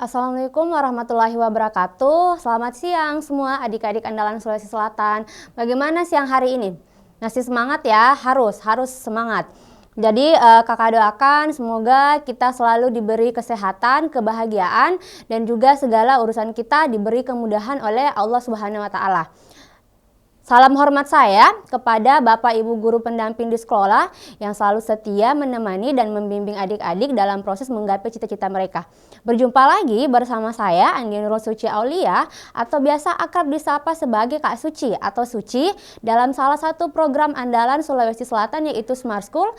Assalamualaikum warahmatullahi wabarakatuh. Selamat siang semua adik-adik andalan Sulawesi Selatan. Bagaimana siang hari ini? Masih semangat ya? Harus semangat. Jadi kakak doakan semoga kita selalu diberi kesehatan, kebahagiaan, dan juga segala urusan kita diberi kemudahan oleh Allah Subhanahu wa Ta'ala. Salam hormat saya kepada Bapak Ibu guru pendamping di sekolah yang selalu setia menemani dan membimbing adik-adik dalam proses menggapai cita-cita mereka. Berjumpa lagi bersama saya Andi Nurul Suci Aulia atau biasa akrab disapa sebagai Kak Suci atau Suci dalam salah satu program andalan Sulawesi Selatan yaitu Smart School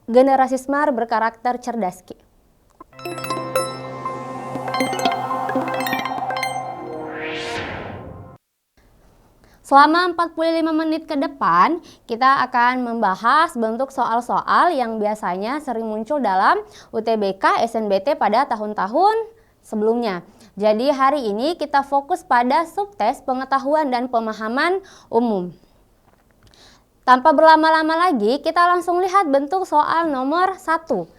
Generasi Smart berkarakter cerdas. Selama 45 menit ke depan, kita akan membahas bentuk soal-soal yang biasanya sering muncul dalam UTBK SNBT pada tahun-tahun sebelumnya. Jadi hari ini kita fokus pada subtes pengetahuan dan pemahaman umum. Tanpa berlama-lama lagi, kita langsung lihat bentuk soal nomor 1.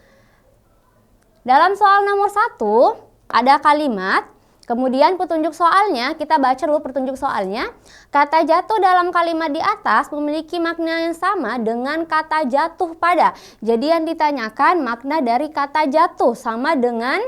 Dalam soal nomor 1, ada kalimat. Kemudian petunjuk soalnya, kita baca dulu petunjuk soalnya. Kata jatuh dalam kalimat di atas memiliki makna yang sama dengan kata jatuh pada. Jadi yang ditanyakan makna dari kata jatuh sama dengan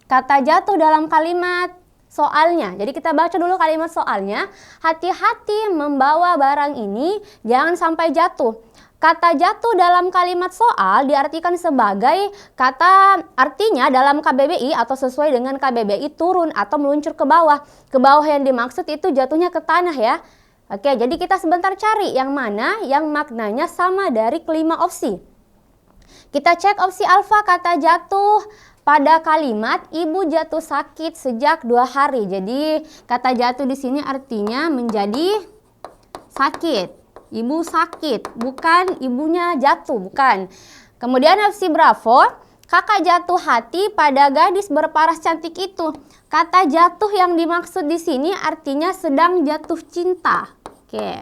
kata jatuh dalam kalimat soalnya. Jadi kita baca dulu kalimat soalnya. Hati-hati membawa barang ini, jangan sampai jatuh. Kata jatuh dalam kalimat soal diartikan sebagai kata artinya dalam KBBI atau sesuai dengan KBBI turun atau meluncur ke bawah. Ke bawah yang dimaksud itu jatuhnya ke tanah ya. Oke, jadi kita sebentar cari yang mana yang maknanya sama dari kelima opsi. Kita cek opsi alfa, kata jatuh pada kalimat ibu jatuh sakit sejak 2 hari. Jadi kata jatuh di sini artinya menjadi sakit. Ibu sakit, bukan ibunya jatuh, bukan. Kemudian opsi bravo, kakak jatuh hati pada gadis berparas cantik itu. Kata jatuh yang dimaksud di sini artinya sedang jatuh cinta. Oke.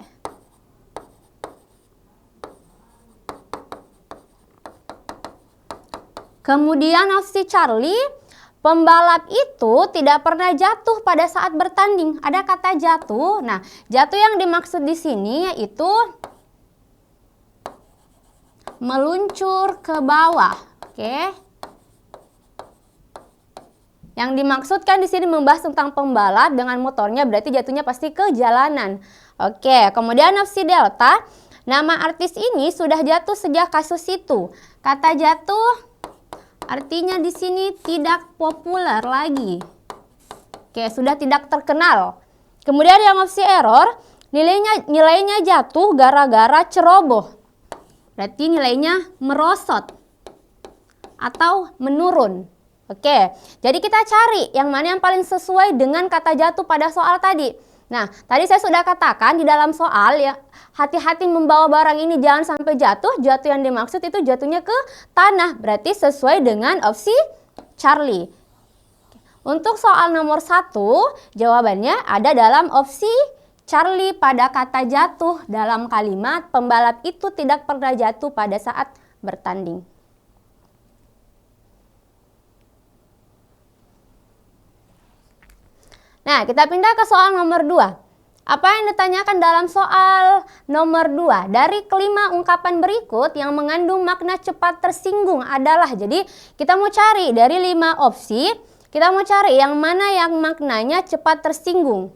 Kemudian opsi Charlie, pembalap itu tidak pernah jatuh pada saat bertanding. Ada kata jatuh. Nah, jatuh yang dimaksud di sini yaitu meluncur ke bawah. Oke. Yang dimaksudkan di sini membahas tentang pembalap dengan motornya, berarti jatuhnya pasti ke jalanan. Oke, kemudian opsi delta, nama artis ini sudah jatuh sejak kasus itu. Kata jatuh artinya di sini tidak populer lagi. Oke, sudah tidak terkenal. Kemudian yang opsi error, nilainya jatuh gara-gara ceroboh. Berarti nilainya merosot atau menurun. Oke, jadi kita cari yang mana yang paling sesuai dengan kata jatuh pada soal tadi. Nah, tadi saya sudah katakan di dalam soal ya, hati-hati membawa barang ini jangan sampai jatuh. Jatuh yang dimaksud itu jatuhnya ke tanah. Berarti sesuai dengan opsi Charlie. Untuk soal nomor 1, jawabannya ada dalam opsi Charlie pada kata jatuh dalam kalimat pembalap itu tidak pernah jatuh pada saat bertanding. Nah, kita pindah ke soal nomor 2. Apa yang ditanyakan dalam soal nomor 2? Dari kelima ungkapan berikut yang mengandung makna cepat tersinggung adalah, jadi kita mau cari dari 5 opsi, kita mau cari yang mana yang maknanya cepat tersinggung.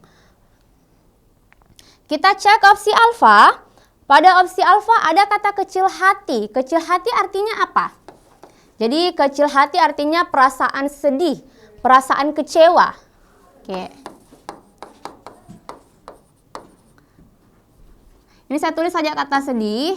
Kita cek opsi alfa. Pada opsi alfa ada kata kecil hati. Kecil hati artinya apa? Jadi kecil hati artinya perasaan sedih, perasaan kecewa. Oke. Ini saya tulis saja kata sedih.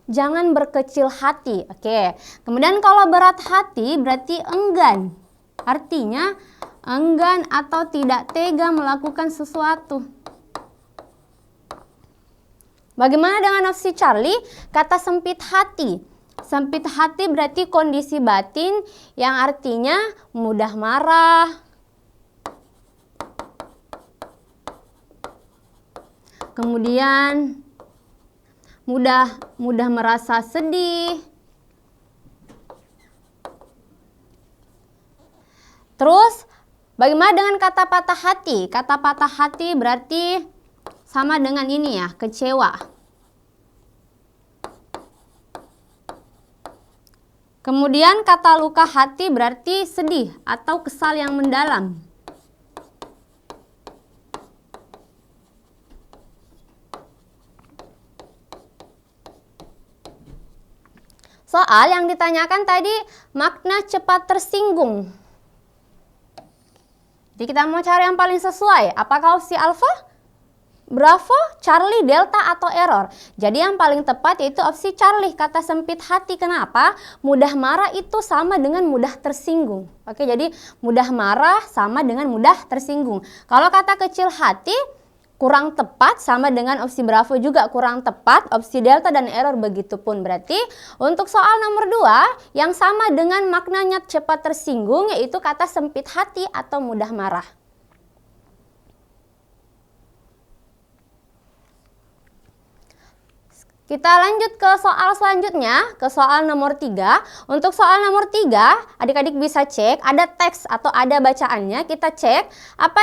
Jangan berkecil hati. Oke. Kemudian kalau berat hati berarti enggan. Artinya enggan atau tidak tega melakukan sesuatu. Bagaimana dengan opsi Charlie? Kata sempit hati. Sempit hati berarti kondisi batin yang artinya mudah marah, kemudian mudah merasa sedih. Terus bagaimana dengan kata patah hati? Kata patah hati berarti sama dengan ini ya, kecewa. Kemudian kata luka hati berarti sedih atau kesal yang mendalam. Soal yang ditanyakan tadi makna cepat tersinggung. Jadi kita mau cari yang paling sesuai. Apakah opsi alfa, Bravo, Charlie, Delta, atau error? Jadi yang paling tepat yaitu opsi Charlie, kata sempit hati. Kenapa? Mudah marah itu sama dengan mudah tersinggung. Oke, jadi mudah marah sama dengan mudah tersinggung. Kalau kata kecil hati, kurang tepat sama dengan opsi Bravo juga kurang tepat, opsi Delta dan error begitupun. Berarti untuk soal nomor 2 yang sama dengan maknanya cepat tersinggung yaitu kata sempit hati atau mudah marah. Kita lanjut ke soal selanjutnya, ke soal nomor 3. Untuk soal nomor 3, adik-adik bisa cek, ada teks atau ada bacaannya. Kita cek apa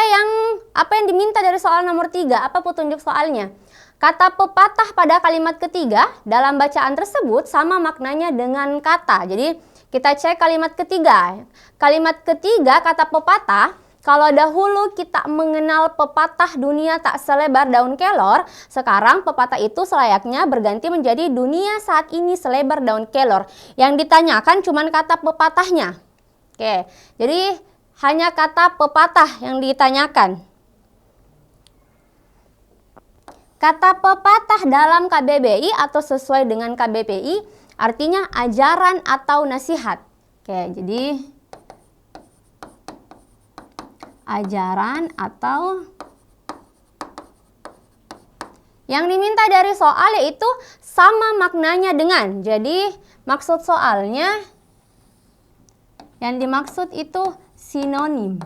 yang diminta dari soal nomor 3, apa petunjuk soalnya. Kata pepatah pada kalimat ketiga dalam bacaan tersebut sama maknanya dengan kata. Jadi kita cek kalimat ketiga. Kalimat ketiga kata pepatah. Kalau dahulu kita mengenal pepatah dunia tak selebar daun kelor, sekarang pepatah itu selayaknya berganti menjadi dunia saat ini selebar daun kelor. Yang ditanyakan cuma kata pepatahnya. Oke, jadi hanya kata pepatah yang ditanyakan. Kata pepatah dalam KBBI atau sesuai dengan KBBI artinya ajaran atau nasihat. Oke, jadi ajaran atau yang diminta dari soal yaitu sama maknanya dengan. Jadi maksud soalnya yang dimaksud itu sinonim.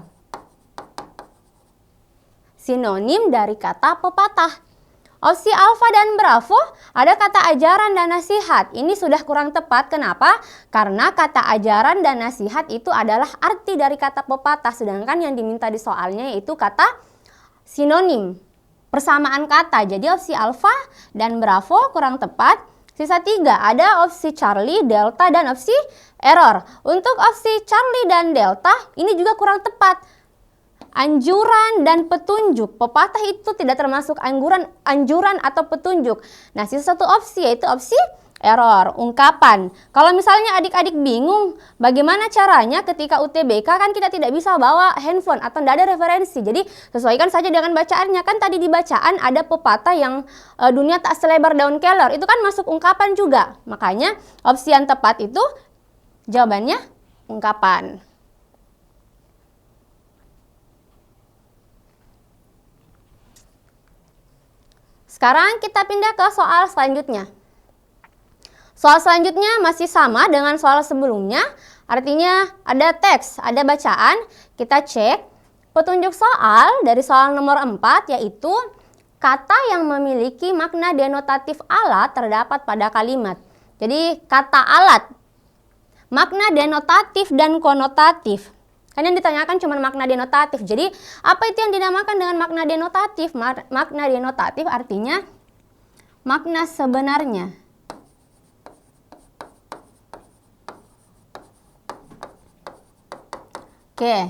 Sinonim dari kata pepatah. Opsi alfa dan bravo ada kata ajaran dan nasihat. Ini sudah kurang tepat. Kenapa? Karena kata ajaran dan nasihat itu adalah arti dari kata pepatah. Sedangkan yang diminta di soalnya yaitu kata sinonim. Persamaan kata. Jadi opsi alfa dan bravo kurang tepat. Sisa 3 ada opsi Charlie, Delta, dan opsi error. Untuk opsi Charlie dan Delta ini juga kurang tepat. Anjuran dan petunjuk. Pepatah itu tidak termasuk anjuran atau petunjuk. Nah, sisa 1 opsi yaitu opsi error, ungkapan. Kalau misalnya adik-adik bingung bagaimana caranya ketika UTBK kan kita tidak bisa bawa handphone atau tidak ada referensi. Jadi sesuaikan saja dengan bacaannya. Kan tadi di bacaan ada pepatah yang dunia tak selebar daun kelor. Itu kan masuk ungkapan juga. Makanya opsi yang tepat itu jawabannya ungkapan. Sekarang kita pindah ke soal selanjutnya. Soal selanjutnya masih sama dengan soal sebelumnya. Artinya ada teks, ada bacaan. Kita cek petunjuk soal dari soal nomor 4 yaitu kata yang memiliki makna denotatif alat terdapat pada kalimat. Jadi kata alat, makna denotatif dan konotatif. Kan yang ditanyakan cuma makna denotatif. Jadi apa itu yang dinamakan dengan makna denotatif? Makna denotatif artinya makna sebenarnya. Oke.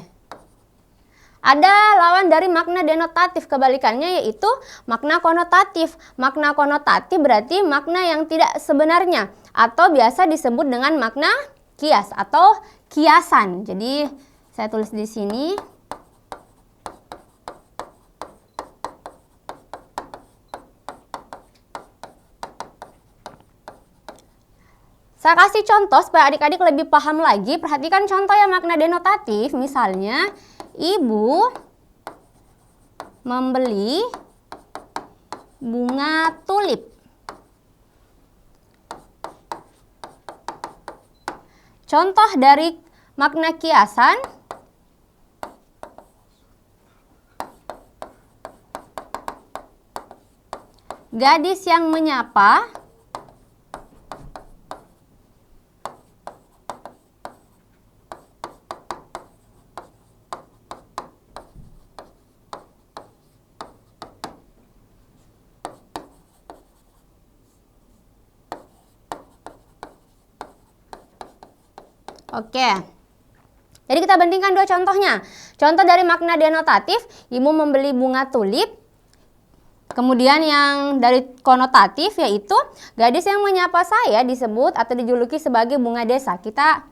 Ada lawan dari makna denotatif, kebalikannya yaitu makna konotatif. Makna konotatif berarti makna yang tidak sebenarnya atau biasa disebut dengan makna kias atau kiasan. Jadi saya tulis di sini. Saya kasih contoh supaya adik-adik lebih paham lagi. Perhatikan contoh yang makna denotatif. Misalnya, ibu membeli bunga tulip. Contoh dari makna kiasan. Gadis yang menyapa Oke. Jadi kita bandingkan dua contohnya. Contoh dari makna denotatif, ibu membeli bunga tulip. Kemudian yang dari konotatif yaitu gadis yang menyapa saya disebut atau dijuluki sebagai bunga desa. Kita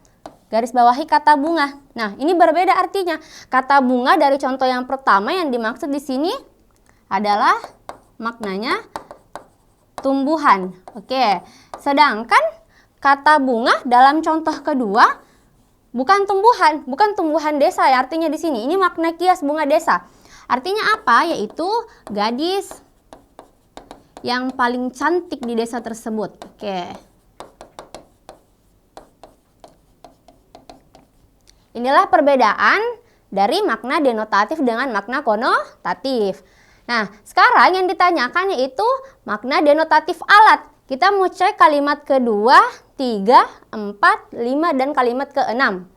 garis bawahi kata bunga. Nah, ini berbeda artinya. Kata bunga dari contoh yang pertama yang dimaksud di sini adalah maknanya tumbuhan. Oke. Sedangkan kata bunga dalam contoh kedua bukan tumbuhan desa ya artinya di sini. Ini makna kias bunga desa. Artinya apa? Yaitu gadis yang paling cantik di desa tersebut. Oke. Inilah perbedaan dari makna denotatif dengan makna konotatif. Nah, sekarang yang ditanyakan yaitu makna denotatif alat. Kita mau cek kalimat kedua, 3, 4, 5, dan kalimat ke-6.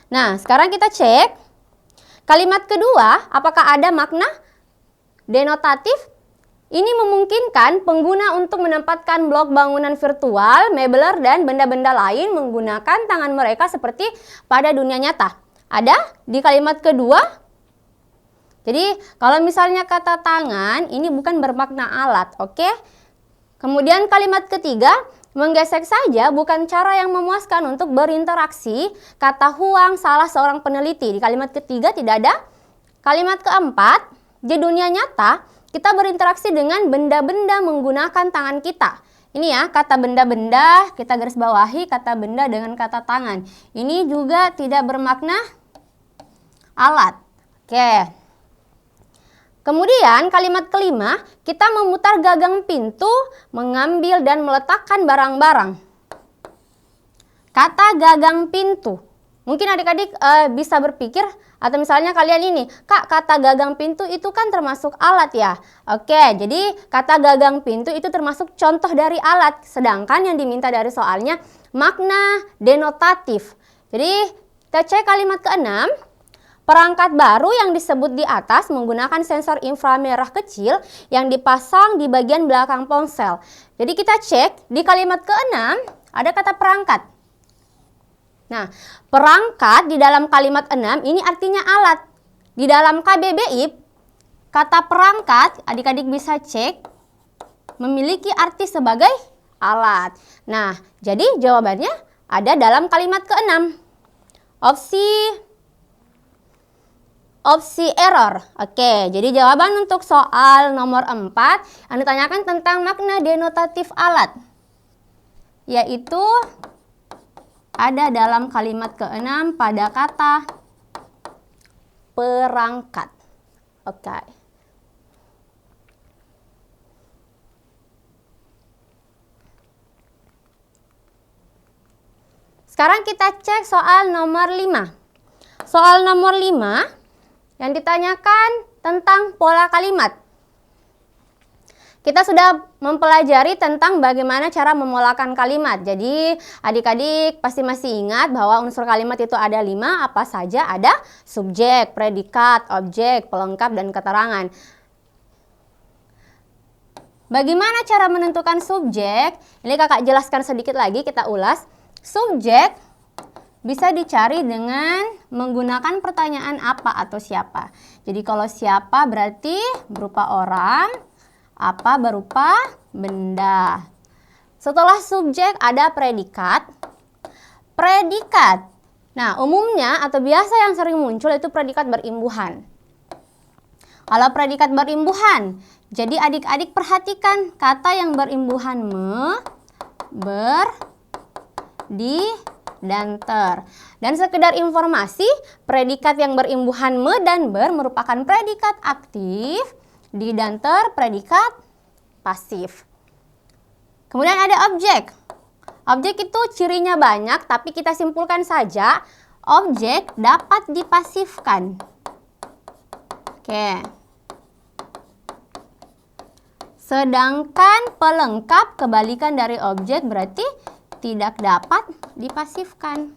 Nah, sekarang kita cek. Kalimat kedua, apakah ada makna denotatif? Ini memungkinkan pengguna untuk menempatkan blok bangunan virtual, mebeler, dan benda-benda lain menggunakan tangan mereka seperti pada dunia nyata. Ada di kalimat kedua. Jadi, kalau misalnya kata tangan, ini bukan bermakna alat, oke? Kemudian kalimat ketiga, menggesek saja bukan cara yang memuaskan untuk berinteraksi. Kata Huang, salah seorang peneliti. Di kalimat ketiga tidak ada. Kalimat keempat, di dunia nyata kita berinteraksi dengan benda-benda menggunakan tangan kita. Ini ya, kata benda-benda, kita garis bawahi kata benda dengan kata tangan. Ini juga tidak bermakna alat. Oke. Kemudian kalimat kelima, kita memutar gagang pintu, mengambil dan meletakkan barang-barang. Kata gagang pintu. Mungkin adik-adik bisa berpikir, atau misalnya kalian ini, Kak, kata gagang pintu itu kan termasuk alat ya? Oke, jadi kata gagang pintu itu termasuk contoh dari alat. Sedangkan yang diminta dari soalnya makna denotatif. Jadi kita cek kalimat ke-6. Perangkat baru yang disebut di atas menggunakan sensor inframerah kecil yang dipasang di bagian belakang ponsel. Jadi kita cek di kalimat ke-6 ada kata perangkat. Nah, perangkat di dalam kalimat 6 ini artinya alat. Di dalam KBBI, kata perangkat adik-adik bisa cek memiliki arti sebagai alat. Nah, jadi jawabannya ada dalam kalimat ke-6. Opsi error. Oke, jadi jawaban untuk soal nomor 4 yang ditanyakan tentang makna denotatif alat, yaitu ada dalam kalimat ke-6 pada kata perangkat. Oke. Sekarang kita cek soal nomor 5. Soal nomor 5 yang ditanyakan tentang pola kalimat. Kita sudah mempelajari tentang bagaimana cara memolakan kalimat. Jadi adik-adik pasti masih ingat bahwa unsur kalimat itu ada 5, apa saja? Ada subjek, predikat, objek, pelengkap, dan keterangan. Bagaimana cara menentukan subjek? Ini kakak jelaskan sedikit lagi, kita ulas. Subjek bisa dicari dengan menggunakan pertanyaan apa atau siapa. Jadi kalau siapa berarti berupa orang, apa berupa benda. Setelah subjek ada predikat. Predikat. Nah, umumnya atau biasa yang sering muncul itu predikat berimbuhan. Kalau predikat berimbuhan, jadi adik-adik perhatikan kata yang berimbuhan me, ber, di, dan ter. Dan sekedar informasi, predikat yang berimbuhan me dan ber merupakan predikat aktif, di dan ter predikat pasif. Kemudian ada objek. Objek itu cirinya banyak, tapi kita simpulkan saja, objek dapat dipasifkan. Oke. Sedangkan pelengkap kebalikan dari objek berarti tidak dapat dipasifkan.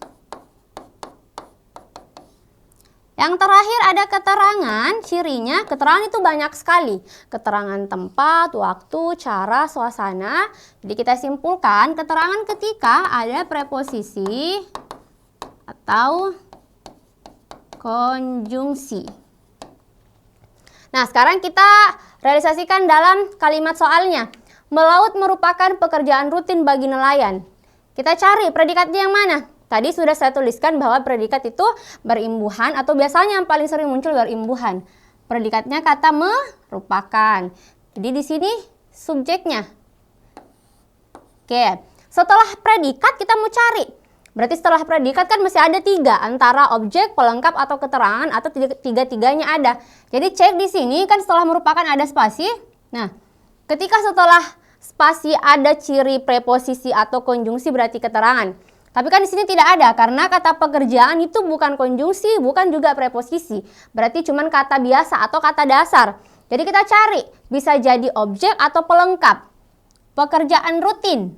Yang terakhir ada keterangan, cirinya keterangan itu banyak sekali. Keterangan tempat, waktu, cara, suasana. Jadi kita simpulkan keterangan ketika ada preposisi atau konjungsi. Nah, sekarang kita realisasikan dalam kalimat soalnya. Melaut merupakan pekerjaan rutin bagi nelayan. Kita cari predikatnya yang mana? Tadi sudah saya tuliskan bahwa predikat itu berimbuhan atau biasanya yang paling sering muncul berimbuhan. Predikatnya kata merupakan. Jadi di sini subjeknya. Oke, setelah predikat kita mau cari. Berarti setelah predikat kan masih ada 3 antara objek, pelengkap atau keterangan atau tiga-tiganya ada. Jadi cek di sini kan setelah merupakan ada spasi. Nah, ketika setelah spasi ada ciri preposisi atau konjungsi berarti keterangan. Tapi kan di sini tidak ada karena kata pekerjaan itu bukan konjungsi, bukan juga preposisi. Berarti cuma kata biasa atau kata dasar. Jadi kita cari, bisa jadi objek atau pelengkap. Pekerjaan rutin.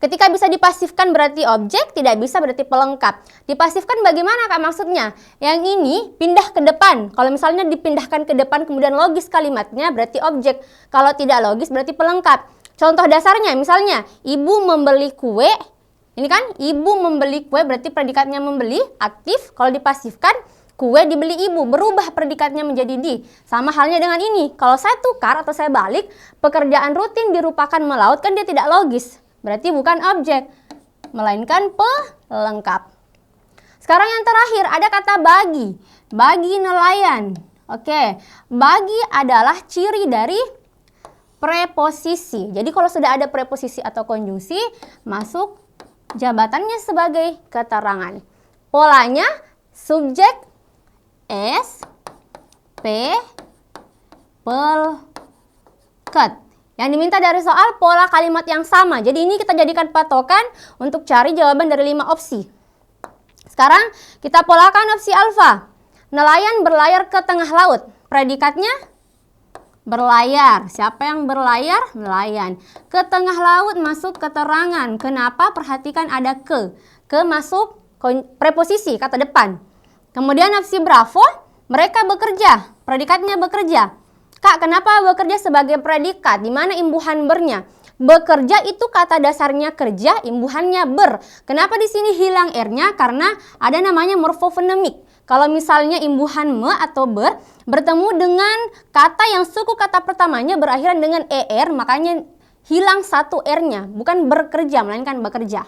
Ketika bisa dipasifkan berarti objek, tidak bisa berarti pelengkap. Dipasifkan bagaimana Kak maksudnya? Yang ini pindah ke depan. Kalau misalnya dipindahkan ke depan kemudian logis kalimatnya berarti objek. Kalau tidak logis berarti pelengkap. Contoh dasarnya misalnya, ibu membeli kue. Ini kan ibu membeli kue berarti predikatnya membeli, aktif. Kalau dipasifkan, kue dibeli ibu, berubah predikatnya menjadi di. Sama halnya dengan ini, kalau saya tukar atau saya balik, pekerjaan rutin dirupakan melaut kan dia tidak logis. Berarti bukan objek, melainkan pelengkap. Sekarang yang terakhir ada kata bagi. Bagi nelayan. Oke, bagi adalah ciri dari preposisi. Jadi kalau sudah ada preposisi atau konjungsi, masuk jabatannya sebagai keterangan. Polanya subjek S P peleket. Yang diminta dari soal pola kalimat yang sama. Jadi ini kita jadikan patokan untuk cari jawaban dari 5 opsi. Sekarang kita polakan opsi alfa. Nelayan berlayar ke tengah laut. Predikatnya berlayar. Siapa yang berlayar? Nelayan. Ke tengah laut masuk keterangan. Kenapa? Perhatikan ada ke. Ke masuk preposisi, kata depan. Kemudian opsi bravo, mereka bekerja. Predikatnya bekerja. Kak, kenapa bekerja sebagai predikat? Di mana imbuhan bernya? Bekerja itu kata dasarnya kerja, imbuhannya ber. Kenapa di sini hilang r-nya? Karena ada namanya morfofonemik. Kalau misalnya imbuhan me atau ber bertemu dengan kata yang suku kata pertamanya berakhiran dengan er, makanya hilang satu r-nya, bukan bekerja melainkan bekerja.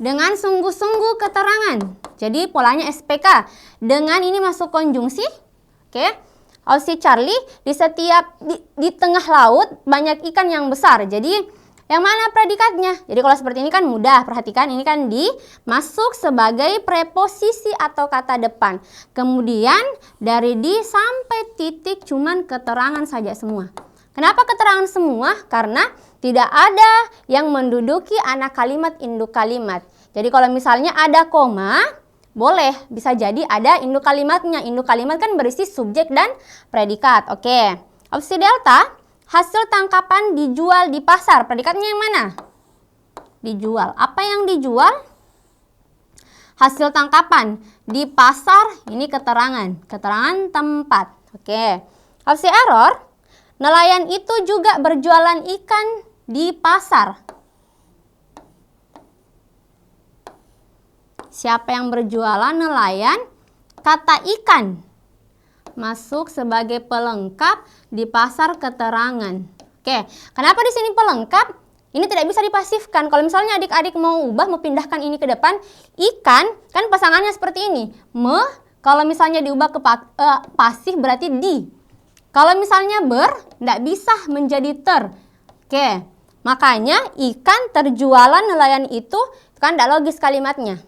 Dengan sungguh-sungguh keterangan. Jadi polanya SPK. Dengan ini masuk konjungsi. Oke. Opsi Charlie, di tengah laut banyak ikan yang besar. Jadi yang mana predikatnya? Jadi kalau seperti ini kan mudah. Perhatikan ini kan masuk sebagai preposisi atau kata depan. Kemudian dari di sampai titik cuman keterangan saja semua. Kenapa keterangan semua? Karena tidak ada yang menduduki anak kalimat induk kalimat. Jadi kalau misalnya ada koma, boleh bisa jadi ada induk kalimatnya. Induk kalimat kan berisi subjek dan predikat. Oke. Opsi delta, hasil tangkapan dijual di pasar. Predikatnya yang mana? Dijual. Apa yang dijual? Hasil tangkapan di pasar. Ini keterangan. Keterangan tempat. Oke. Opsi error, nelayan itu juga berjualan ikan di pasar. Siapa yang berjualan? Nelayan. Kata ikan masuk sebagai pelengkap di pasar keterangan. Oke, kenapa di sini pelengkap? Ini tidak bisa dipasifkan. Kalau misalnya adik-adik mau pindahkan ini ke depan, ikan kan pasangannya seperti ini. Kalau misalnya diubah ke pasif berarti di. Kalau misalnya tidak bisa menjadi ter. Oke, makanya ikan terjualan nelayan itu kan tidak logis kalimatnya.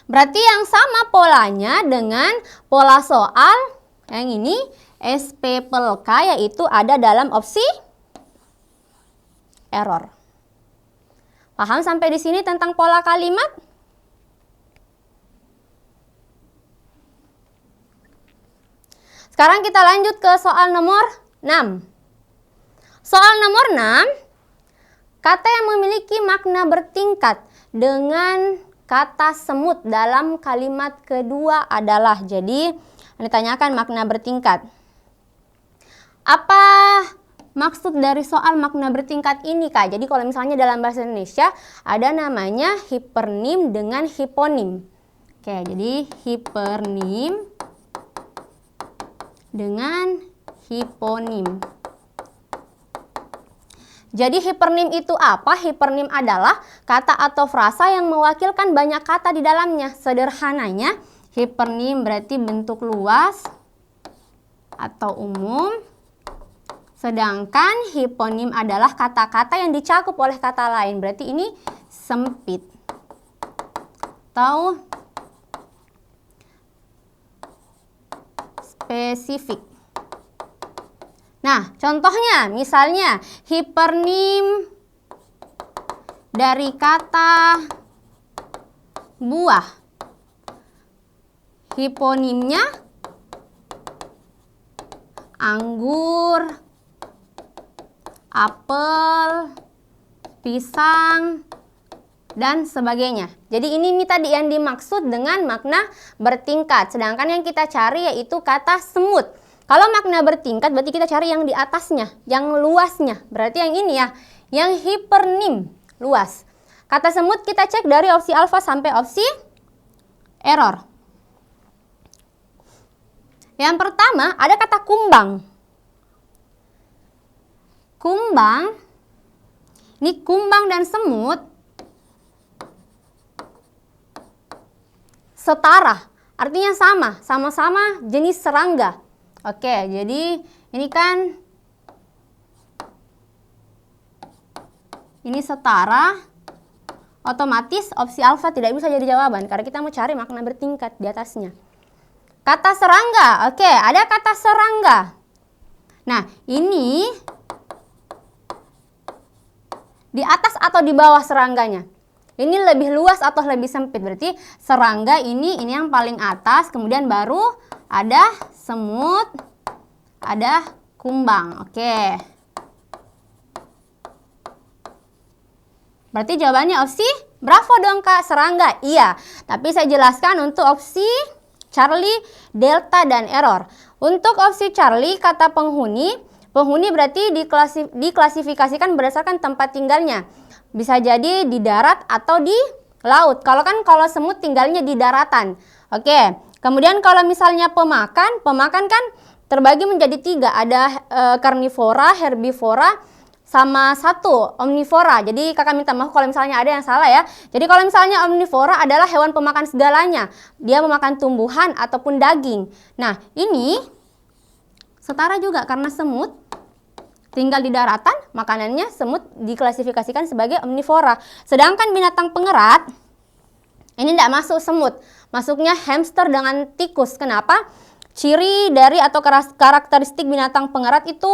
Berarti yang sama polanya dengan pola soal yang ini SP pel K, yaitu ada dalam opsi error. Paham sampai di sini tentang pola kalimat? Sekarang kita lanjut ke soal nomor 6. Soal nomor 6, kata yang memiliki makna bertingkat dengan kata semut dalam kalimat kedua adalah. Jadi ditanyakan makna bertingkat. Apa maksud dari soal makna bertingkat ini, Kak? Jadi kalau misalnya dalam bahasa Indonesia ada namanya hipernim dengan hiponim. Oke, jadi hipernim dengan hiponim. Jadi hipernim itu apa? Hipernim adalah kata atau frasa yang mewakilkan banyak kata di dalamnya. Sederhananya, hipernim berarti bentuk luas atau umum. Sedangkan hiponim adalah kata-kata yang dicakup oleh kata lain. Berarti ini sempit atau spesifik. Nah, contohnya misalnya hipernim dari kata buah. Hiponimnya anggur, apel, pisang, dan sebagainya. Jadi ini tadi yang dimaksud dengan makna bertingkat. Sedangkan yang kita cari yaitu kata semut. Kalau makna bertingkat berarti kita cari yang di atasnya, yang luasnya. Berarti yang ini ya, yang hipernim, luas. Kata semut kita cek dari opsi alfa sampai opsi error. Yang pertama ada kata kumbang. Kumbang, ini kumbang dan semut setara, artinya sama, sama-sama jenis serangga. Oke, jadi ini kan ini setara, otomatis opsi alfa tidak bisa jadi jawaban karena kita mau cari makna bertingkat di atasnya. Kata serangga, oke, ada kata serangga. Nah, ini di atas atau di bawah serangganya? Ini lebih luas atau lebih sempit? Berarti serangga ini yang paling atas, kemudian baru ada semut, ada kumbang. Oke. Berarti jawabannya opsi bravo dong, Kak, serangga. Iya, tapi saya jelaskan untuk opsi Charlie, delta, dan error. Untuk opsi Charlie, kata penghuni berarti diklasifikasikan berdasarkan tempat tinggalnya. Bisa jadi di darat atau di laut. Kalau semut tinggalnya di daratan. Oke. Kemudian kalau misalnya pemakan kan terbagi menjadi 3. Ada karnivora, herbivora, sama 1 omnivora. Jadi kakak minta maaf kalau misalnya ada yang salah ya. Jadi kalau misalnya omnivora adalah hewan pemakan segalanya. Dia memakan tumbuhan ataupun daging. Nah, ini setara juga karena semut tinggal di daratan, makanannya semut diklasifikasikan sebagai omnivora. Sedangkan binatang pengerat ini tidak masuk semut, masuknya hamster dengan tikus. Kenapa? Ciri dari atau karakteristik binatang pengerat itu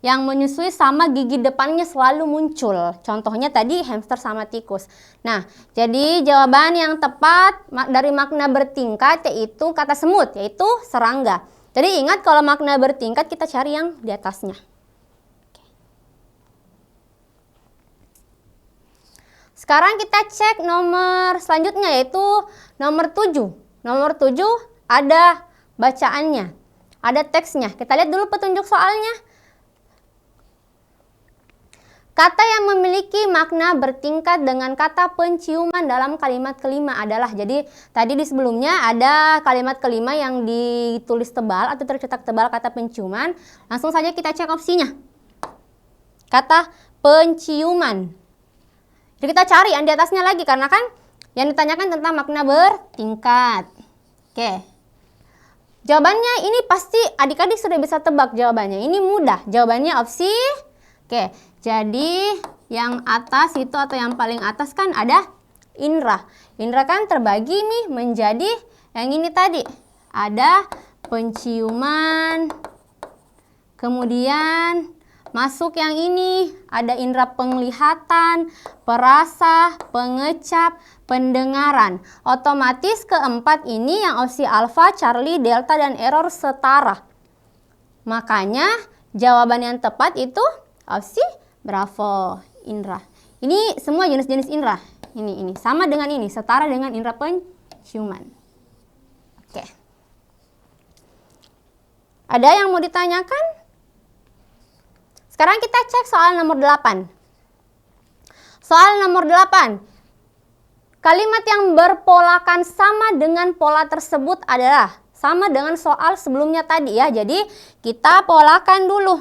yang menyusui sama gigi depannya selalu muncul. Contohnya tadi hamster sama tikus. Nah, jadi jawaban yang tepat dari makna bertingkat yaitu kata semut, yaitu serangga. Jadi ingat kalau makna bertingkat kita cari yang di atasnya. Sekarang kita cek nomor selanjutnya yaitu nomor 7. Nomor 7 ada bacaannya, ada teksnya. Kita lihat dulu petunjuk soalnya. Kata yang memiliki makna bertingkat dengan kata penciuman dalam kalimat kelima adalah. Jadi tadi di sebelumnya ada kalimat kelima yang ditulis tebal atau tercetak tebal kata penciuman. Langsung saja kita cek opsinya. Kata penciuman. Jadi kita cari yang di atasnya lagi karena kan yang ditanyakan tentang makna bertingkat. Oke. Jawabannya ini pasti adik-adik sudah bisa tebak jawabannya. Ini mudah. Jawabannya opsi. Oke. Jadi yang atas itu atau yang paling atas kan ada indra. Indra kan terbagi nih menjadi yang ini tadi. Ada penciuman. Kemudian masuk yang ini, ada indera penglihatan, perasa, pengecap, pendengaran. Otomatis keempat ini yang opsi alfa, Charlie, delta, dan error setara. Makanya jawaban yang tepat itu opsi bravo, indera. Ini semua jenis-jenis indera. Ini sama dengan ini, setara dengan indera penciuman. Oke. Ada yang mau ditanyakan? Sekarang kita cek soal nomor 8. Soal nomor 8. Kalimat yang berpolakan sama dengan pola tersebut adalah sama dengan soal sebelumnya tadi ya. Jadi kita polakan dulu.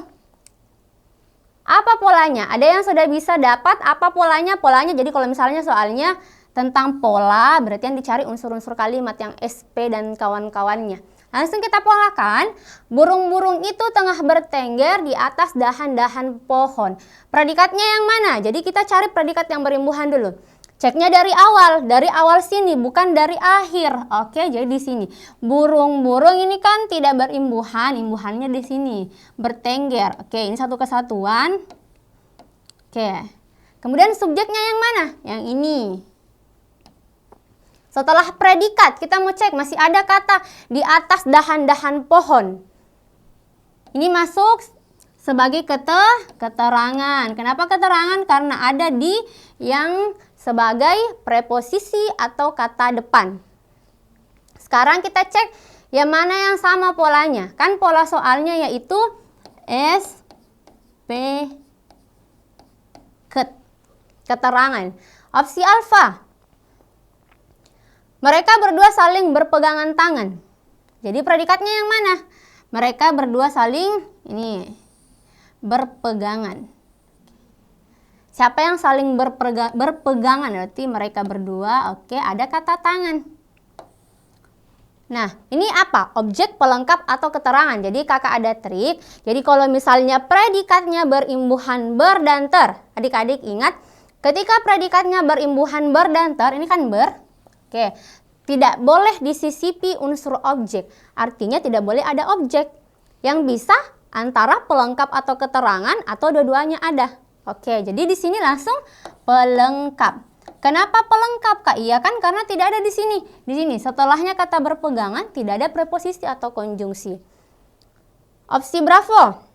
Apa polanya? Ada yang sudah bisa dapat apa polanya? Polanya jadi kalau misalnya soalnya tentang pola, berarti yang dicari unsur-unsur kalimat yang SP dan kawan-kawannya. Langsung kita polakan. Burung-burung itu tengah bertengger di atas dahan-dahan pohon. Predikatnya yang mana? Jadi kita cari predikat yang berimbuhan dulu. Ceknya dari awal sini, bukan dari akhir. Oke, jadi di sini. Burung-burung ini kan tidak berimbuhan, imbuhannya di sini. Bertengger. Oke, ini satu kesatuan. Oke. Kemudian subjeknya yang mana? Yang ini. Setelah predikat, kita mau cek masih ada kata di atas dahan-dahan pohon. Ini masuk sebagai keterangan. Kenapa keterangan? Karena ada di yang sebagai preposisi atau kata depan. Sekarang kita cek yang mana yang sama polanya. Kan pola soalnya yaitu SP keterangan. Opsi alfa. Mereka berdua saling berpegangan tangan. Jadi predikatnya yang mana? Mereka berdua saling berpegangan. Siapa yang saling berpegangan? Berarti mereka berdua. Oke, ada kata tangan. Nah, ini apa? Objek pelengkap atau keterangan. Jadi kakak ada trik. Jadi kalau misalnya predikatnya berimbuhan ber dan ter. Adik-adik ingat, ketika predikatnya berimbuhan ber dan ter, ini kan ber. Oke, tidak boleh disisipi unsur objek. Artinya tidak boleh ada objek. Yang bisa antara pelengkap atau keterangan atau dua-duanya ada. Oke, jadi di sini langsung pelengkap. Kenapa pelengkap, Kak? Iya kan karena tidak ada di sini. Di sini setelahnya kata berpegangan tidak ada preposisi atau konjungsi. Opsi bravo.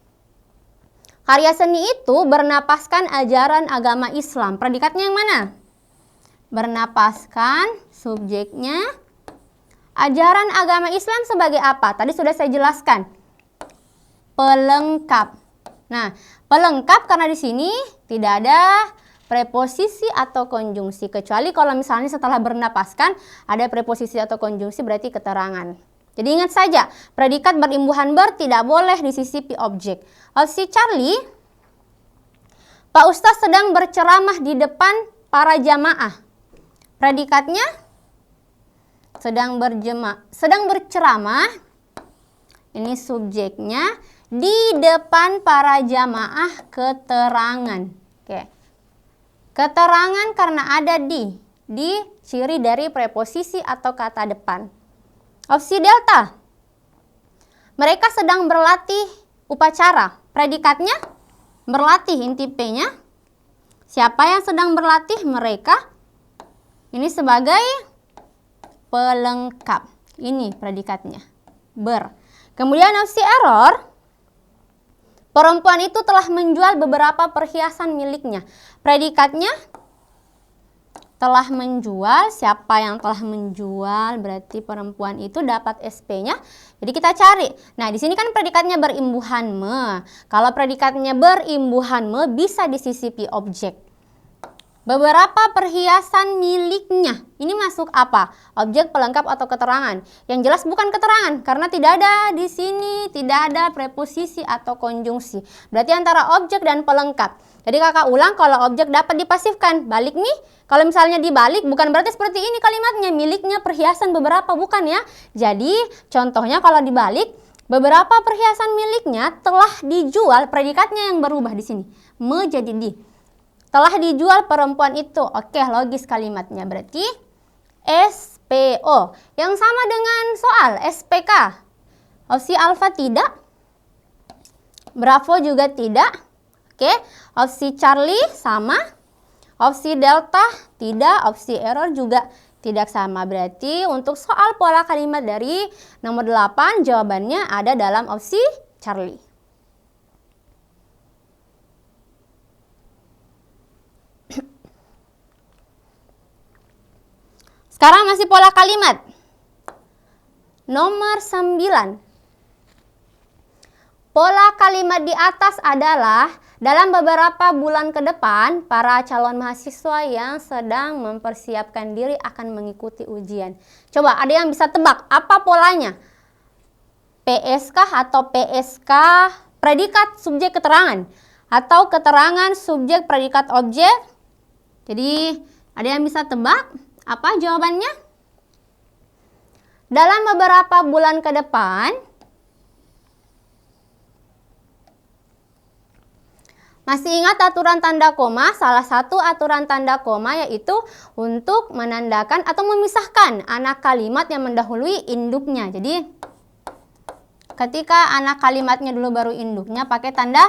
Karya seni itu bernapaskan ajaran agama Islam. Predikatnya yang mana? Bernapaskan, subjeknya ajaran agama Islam sebagai apa? Tadi sudah saya jelaskan. Pelengkap. Nah, pelengkap karena di sini tidak ada preposisi atau konjungsi. Kecuali kalau misalnya setelah bernapaskan ada preposisi atau konjungsi berarti keterangan. Jadi ingat saja, predikat berimbuhan ber tidak boleh disisipi objek. Opsi Charlie, Pak Ustadz sedang berceramah di depan para jamaah. Predikatnya sedang berceramah. Ini subjeknya di depan para jamaah keterangan. Oke. Keterangan karena ada di ciri dari preposisi atau kata depan. Opsi delta. Mereka sedang berlatih upacara. Predikatnya berlatih, inti P-nya. Siapa yang sedang berlatih? Mereka. Ini sebagai pelengkap. Ini predikatnya. Ber. Kemudian opsi error. Perempuan itu telah menjual beberapa perhiasan miliknya. Predikatnya telah menjual. Siapa yang telah menjual? Berarti perempuan itu dapat SP-nya. Jadi kita cari. Nah, di sini kan predikatnya berimbuhan me. Kalau predikatnya berimbuhan me bisa disisipi objek. Beberapa perhiasan miliknya. Ini masuk apa? Objek pelengkap atau keterangan. Yang jelas bukan keterangan karena tidak ada di sini, tidak ada preposisi atau konjungsi. Berarti antara objek dan pelengkap. Jadi kakak ulang, kalau objek dapat dipasifkan, balik nih. Kalau misalnya dibalik bukan berarti seperti ini kalimatnya, miliknya perhiasan beberapa, bukan ya. Jadi contohnya kalau dibalik, beberapa perhiasan miliknya telah dijual, predikatnya yang berubah di sini. Me jadi di. Telah dijual perempuan itu. Oke, logis kalimatnya. Berarti SPO. Yang sama dengan soal SPK. Opsi alfa tidak. Bravo juga tidak. Oke, opsi Charlie sama. Opsi delta tidak. Opsi error juga tidak sama. Berarti untuk soal pola kalimat dari nomor 8 jawabannya ada dalam opsi Charlie. Sekarang masih pola kalimat. Nomor 9. Pola kalimat di atas adalah dalam beberapa bulan ke depan, para calon mahasiswa yang sedang mempersiapkan diri akan mengikuti ujian. Coba ada yang bisa tebak apa polanya? PSK atau PSK predikat subjek keterangan atau keterangan subjek predikat objek? Jadi ada yang bisa tebak apa jawabannya? Dalam beberapa bulan ke depan, masih ingat aturan tanda koma? Salah satu aturan tanda koma yaitu untuk menandakan atau memisahkan anak kalimat yang mendahului induknya. Jadi ketika anak kalimatnya dulu baru induknya pakai tanda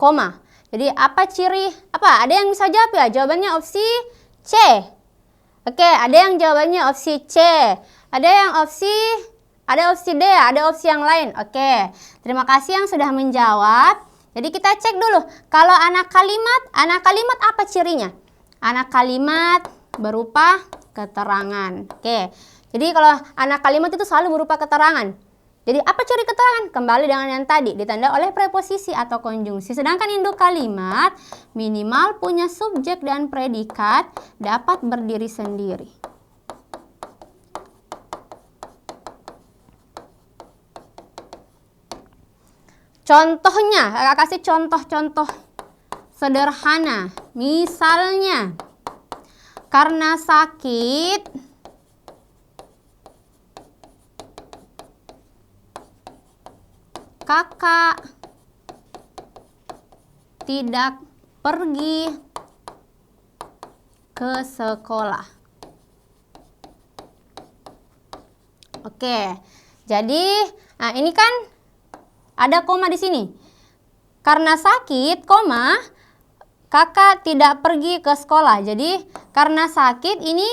koma. Jadi apa ciri? Apa? Ada yang bisa jawab ya? Jawabannya opsi C. Oke, ada yang jawabannya opsi C. Ada yang opsi D, ada opsi yang lain. Oke, terima kasih yang sudah menjawab. Jadi kita cek dulu, kalau anak kalimat apa cirinya? Anak kalimat berupa keterangan. Oke, jadi kalau anak kalimat itu selalu berupa keterangan. Jadi apa ciri keterangan? Kembali dengan yang tadi, ditanda oleh preposisi atau konjungsi. Sedangkan induk kalimat minimal punya subjek dan predikat, dapat berdiri sendiri. Contohnya, kakak kasih contoh-contoh sederhana. Misalnya, karena sakit, kakak tidak pergi ke sekolah. Oke, jadi ini kan ada koma di sini. Karena sakit, koma, kakak tidak pergi ke sekolah. Jadi karena sakit ini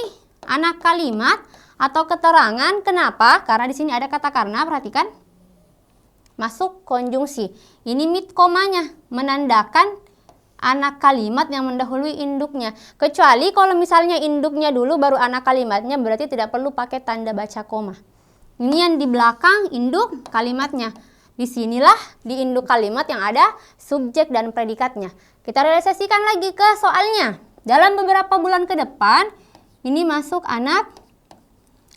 anak kalimat atau keterangan. Kenapa? Karena di sini ada kata karena, perhatikan. Masuk konjungsi. Ini mid komanya, menandakan anak kalimat yang mendahului induknya. Kecuali kalau misalnya induknya dulu baru anak kalimatnya, berarti tidak perlu pakai tanda baca koma. Ini yang di belakang induk kalimatnya. Disinilah di induk kalimat yang ada subjek dan predikatnya. Kita realisasikan lagi ke soalnya. Dalam beberapa bulan ke depan, ini masuk anak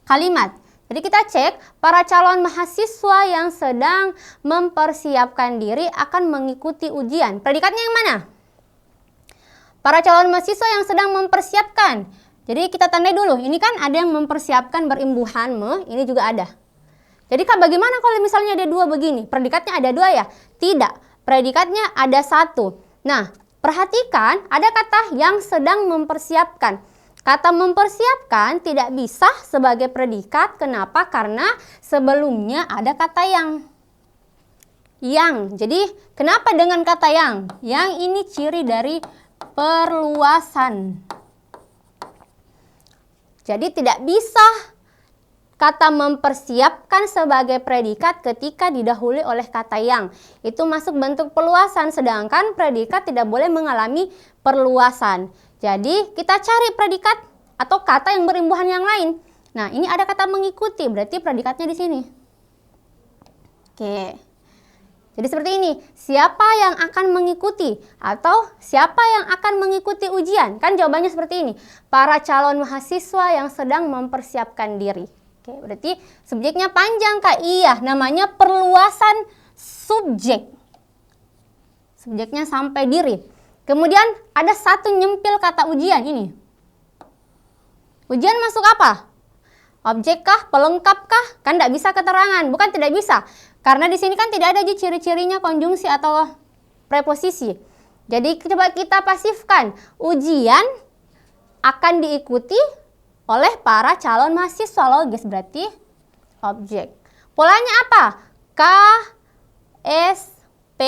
kalimat. Jadi kita cek, para calon mahasiswa yang sedang mempersiapkan diri akan mengikuti ujian. Predikatnya yang mana? Para calon mahasiswa yang sedang mempersiapkan. Jadi kita tandai dulu, ini kan ada yang mempersiapkan berimbuhan ini juga ada. Jadi Kak, bagaimana kalau misalnya ada dua begini? Predikatnya ada dua ya? Tidak, predikatnya ada satu. Nah, perhatikan ada kata yang sedang mempersiapkan. Kata mempersiapkan tidak bisa sebagai predikat. Kenapa? Karena sebelumnya ada kata yang. Jadi kenapa dengan kata yang? Yang ini ciri dari perluasan. Jadi tidak bisa kata mempersiapkan sebagai predikat ketika didahului oleh kata yang. Itu masuk bentuk perluasan, sedangkan predikat tidak boleh mengalami perluasan. Jadi kita cari predikat atau kata yang berimbuhan yang lain. Nah, ini ada kata mengikuti, berarti predikatnya di sini. Oke. Jadi seperti ini, siapa yang akan mengikuti atau siapa yang akan mengikuti ujian? Kan jawabannya seperti ini, para calon mahasiswa yang sedang mempersiapkan diri. Oke, berarti subjeknya panjang Kak? Iya, namanya perluasan subjek. Subjeknya sampai diri. Kemudian ada satu nyempil kata ujian ini. Ujian masuk apa? Objek kah? Pelengkap kah? Kan tidak bisa keterangan, bukan tidak bisa. Karena di sini kan tidak ada ciri-cirinya konjungsi atau preposisi. Jadi coba kita pasifkan. Ujian akan diikuti oleh para calon mahasiswa, logis berarti objek. Polanya apa? K, S, P,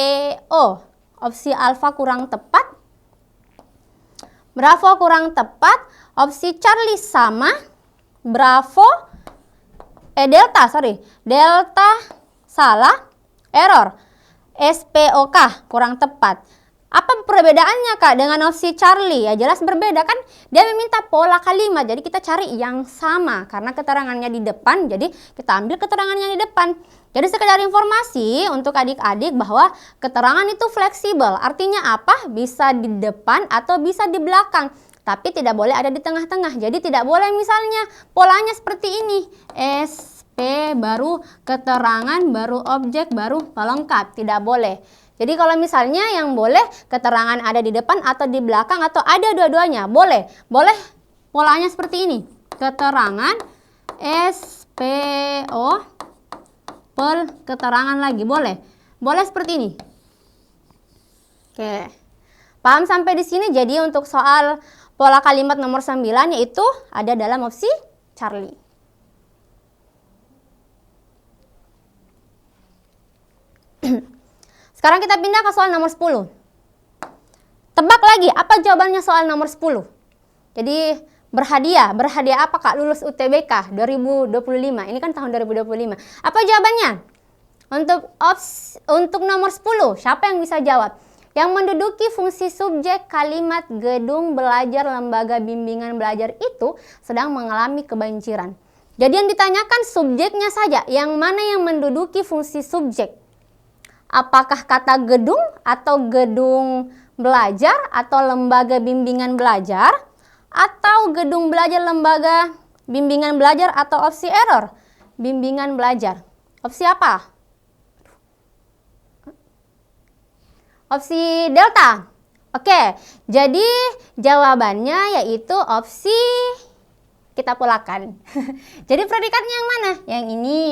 O. Opsi alfa kurang tepat. Bravo kurang tepat. Opsi Charlie sama. Bravo. Delta salah. Error. SPOK kurang tepat. Apa perbedaannya Kak dengan opsi Charlie? Ya jelas berbeda kan, dia meminta pola kalimat, jadi kita cari yang sama karena keterangannya di depan, jadi kita ambil keterangannya di depan. Jadi sekedar informasi untuk adik-adik bahwa keterangan itu fleksibel, artinya apa? Bisa di depan atau bisa di belakang, tapi tidak boleh ada di tengah-tengah. Jadi tidak boleh misalnya polanya seperti ini, SP baru keterangan baru objek baru pelengkap, tidak boleh. Jadi kalau misalnya yang boleh keterangan ada di depan atau di belakang atau ada dua-duanya, boleh. Boleh polanya seperti ini. Keterangan SPO pel keterangan lagi, boleh. Boleh seperti ini. Oke. Paham sampai di sini? Jadi untuk soal pola kalimat nomor 9 yaitu ada dalam opsi Charlie. Sekarang kita pindah ke soal nomor 10. Tebak lagi, apa jawabannya soal nomor 10? Jadi berhadiah. Berhadiah apa Kak? Lulus UTBK 2025. Ini kan tahun 2025. Apa jawabannya? Untuk nomor 10, siapa yang bisa jawab? Yang menduduki fungsi subjek kalimat gedung belajar lembaga bimbingan belajar itu sedang mengalami kebanjiran. Jadi yang ditanyakan subjeknya saja. Yang mana yang menduduki fungsi subjek? Apakah kata gedung atau gedung belajar atau lembaga bimbingan belajar atau gedung belajar lembaga bimbingan belajar atau opsi error bimbingan belajar? Opsi apa? Opsi delta. Oke, jadi jawabannya yaitu opsi, kita polakan. Jadi predikatnya yang mana? Yang ini.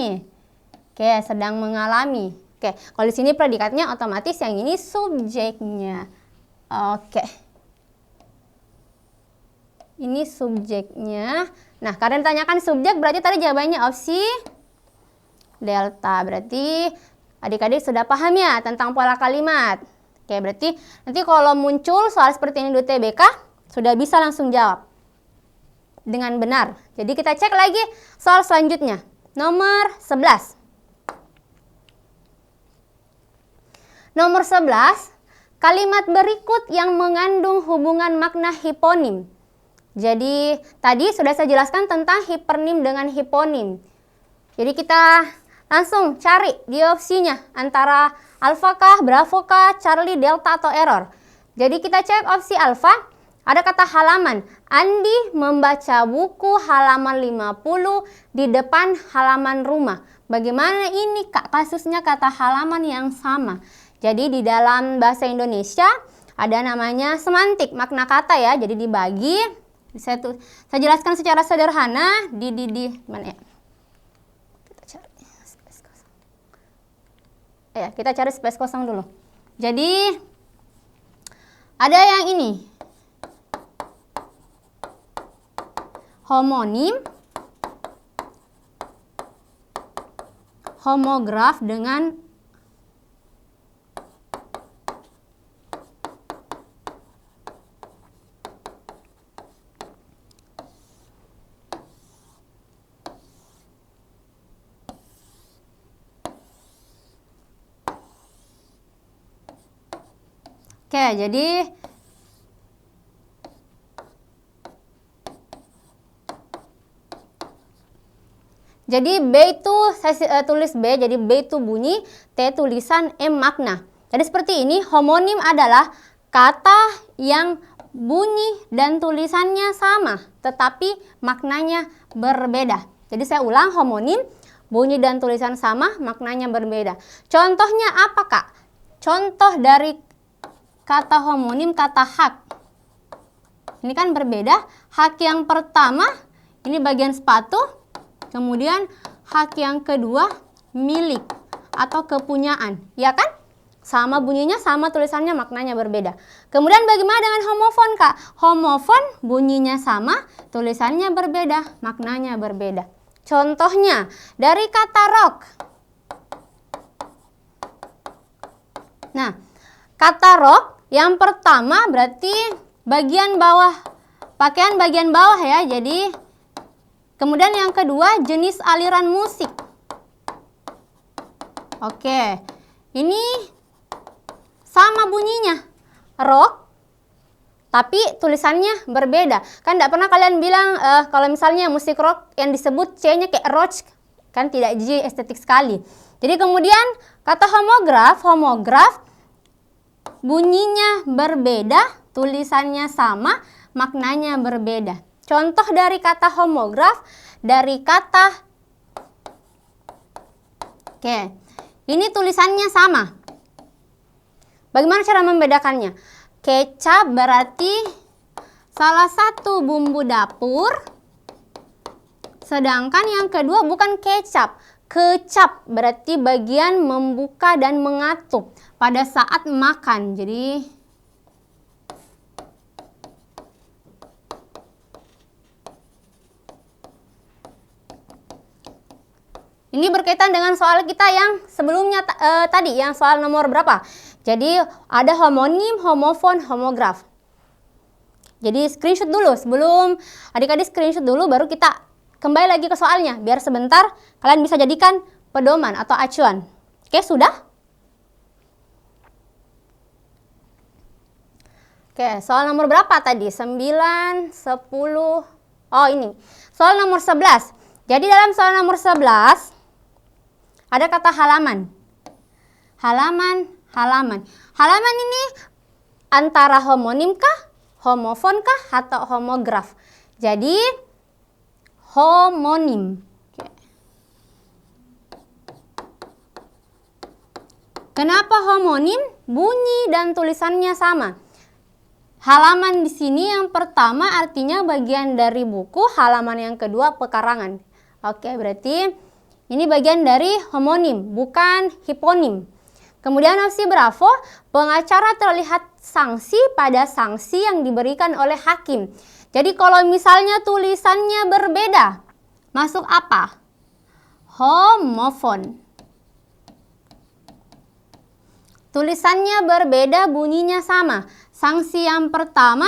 Oke, sedang mengalami. Oke, kalau di sini predikatnya otomatis yang ini subjeknya. Oke. Ini subjeknya. Nah, karena ditanyakan subjek berarti tadi jawabannya opsi delta. Berarti adik-adik sudah paham ya tentang pola kalimat. Oke, berarti nanti kalau muncul soal seperti ini di UTBK sudah bisa langsung jawab dengan benar. Jadi kita cek lagi soal selanjutnya. Nomor 11. Nomor 11, kalimat berikut yang mengandung hubungan makna hiponim. Jadi tadi sudah saya jelaskan tentang hipernim dengan hiponim. Jadi kita langsung cari di opsinya antara alfa kah, bravo kah, Charlie, delta atau error. Jadi kita cek opsi alfa, ada kata halaman. Andi membaca buku halaman 50 di depan halaman rumah. Bagaimana ini Kak kasusnya kata halaman yang sama? Jadi di dalam bahasa Indonesia ada namanya semantik, makna kata ya. Jadi dibagi, saya jelaskan secara sederhana di mana ya? Kita cari space kosong dulu. Jadi ada yang ini. Homonim, homograf dengan jadi B itu saya tulis B, jadi B itu bunyi, T tulisan, M makna. Jadi seperti ini, homonim adalah kata yang bunyi dan tulisannya sama, tetapi maknanya berbeda. Jadi saya ulang, homonim, bunyi dan tulisan sama, maknanya berbeda. Contohnya apa Kak? Contoh dari kata homonim, kata hak. Ini kan berbeda. Hak yang pertama, ini bagian sepatu. Kemudian hak yang kedua, milik atau kepunyaan. Ya kan? Sama bunyinya, sama tulisannya, maknanya berbeda. Kemudian bagaimana dengan homofon Kak? Homofon bunyinya sama, tulisannya berbeda, maknanya berbeda. Contohnya dari kata rok. Nah, kata rok yang pertama berarti bagian bawah, pakaian bagian bawah ya. Jadi kemudian yang kedua jenis aliran musik. Oke, ini sama bunyinya. rock, tapi tulisannya berbeda. Kan tidak pernah kalian bilang kalau misalnya musik rock yang disebut C-nya kayak rock, kan tidak jijik, estetik sekali. Jadi kemudian kata homograf bunyinya berbeda, tulisannya sama, maknanya berbeda. Contoh dari kata homograf, dari kata, oke, ini tulisannya sama. Bagaimana cara membedakannya? Kecap berarti salah satu bumbu dapur, sedangkan yang kedua bukan kecap. Kecap berarti bagian membuka dan mengatup pada saat makan. Jadi ini berkaitan dengan soal kita yang sebelumnya tadi, yang soal nomor berapa? Jadi ada homonim, homofon, homograf. Jadi screenshot dulu, sebelum adik-adik screenshot dulu baru kita kembali lagi ke soalnya, biar sebentar kalian bisa jadikan pedoman atau acuan. Oke, sudah? Oke, soal nomor berapa tadi? 9, 10, oh ini. Soal nomor 11. Jadi dalam soal nomor 11, ada kata halaman. Halaman ini antara homonim kah, homofon kah, atau homograf? Jadi homonim. Kenapa homonim? Bunyi dan tulisannya sama. Halaman di sini yang pertama artinya bagian dari buku, halaman yang kedua pekarangan. Oke, berarti ini bagian dari homonim, bukan hiponim. Kemudian opsi bravo, pengacara terlihat sanksi pada sanksi yang diberikan oleh hakim. Jadi kalau misalnya tulisannya berbeda, masuk apa? Homofon. Tulisannya berbeda, bunyinya sama. Sanksi yang pertama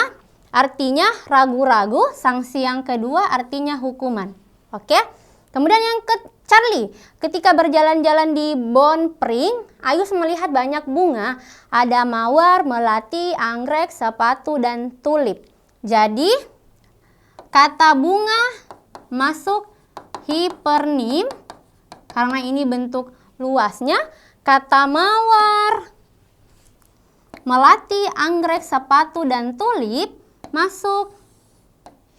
artinya ragu-ragu, sanksi yang kedua artinya hukuman. Oke? Kemudian yang Charlie, ketika berjalan-jalan di Bon Pring, Ayus melihat banyak bunga, ada mawar, melati, anggrek, sepatu, dan tulip. Jadi, kata bunga masuk hipernim, karena ini bentuk luasnya. Kata mawar, melati, anggrek, sepatu, dan tulip masuk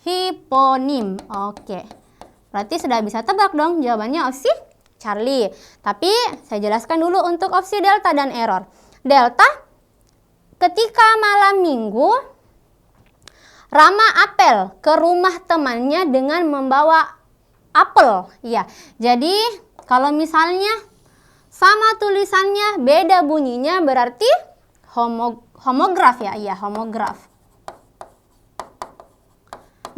hiponim. Oke. Berarti sudah bisa tebak dong, jawabannya opsi Charlie. Tapi saya jelaskan dulu untuk opsi delta dan error. Delta, ketika malam minggu, Rama apel ke rumah temannya dengan membawa apel. Iya. Jadi kalau misalnya sama tulisannya, beda bunyinya, berarti homograf ya. Iya, homograf.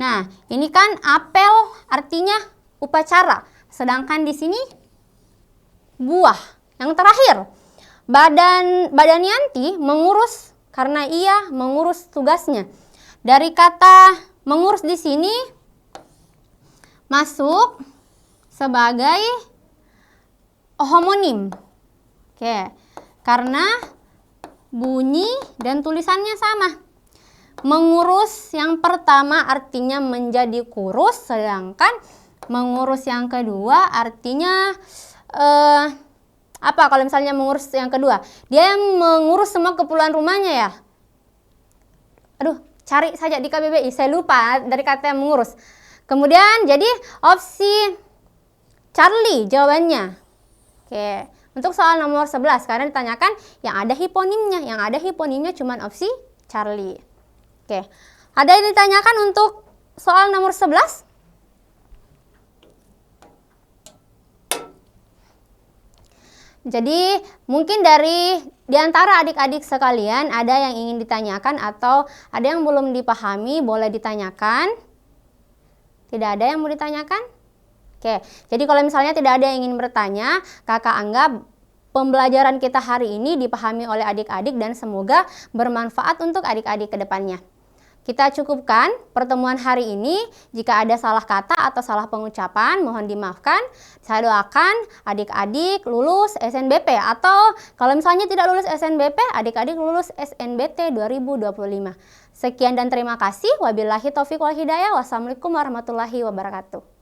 Nah, ini kan apel artinya upacara, sedangkan di sini buah. Yang terakhir, badan Yanti mengurus karena ia mengurus tugasnya. Dari kata mengurus di sini masuk sebagai homonim. Oke, karena bunyi dan tulisannya sama. Mengurus yang pertama artinya menjadi kurus, sedangkan mengurus yang kedua artinya apa kalau misalnya mengurus yang kedua? Dia yang mengurus semua keperluan rumahnya ya. Aduh, cari saja di KBBI, saya lupa dari kata yang mengurus. Kemudian jadi opsi Charlie jawabannya. Oke, untuk soal nomor 11 karena ditanyakan yang ada hiponimnya. Yang ada hiponimnya cuma opsi Charlie. Oke, ada yang ditanyakan untuk soal nomor 11? Jadi mungkin di antara adik-adik sekalian ada yang ingin ditanyakan atau ada yang belum dipahami, boleh ditanyakan. Tidak ada yang mau ditanyakan? Oke, jadi kalau misalnya tidak ada yang ingin bertanya, kakak anggap pembelajaran kita hari ini dipahami oleh adik-adik dan semoga bermanfaat untuk adik-adik ke depannya. Kita cukupkan pertemuan hari ini. Jika ada salah kata atau salah pengucapan, mohon dimaafkan. Saya doakan adik-adik lulus SNBP, atau kalau misalnya tidak lulus SNBP, adik-adik lulus SNBT 2025. Sekian dan terima kasih. Wabillahi taufiq wal hidayah. Wassalamualaikum warahmatullahi wabarakatuh.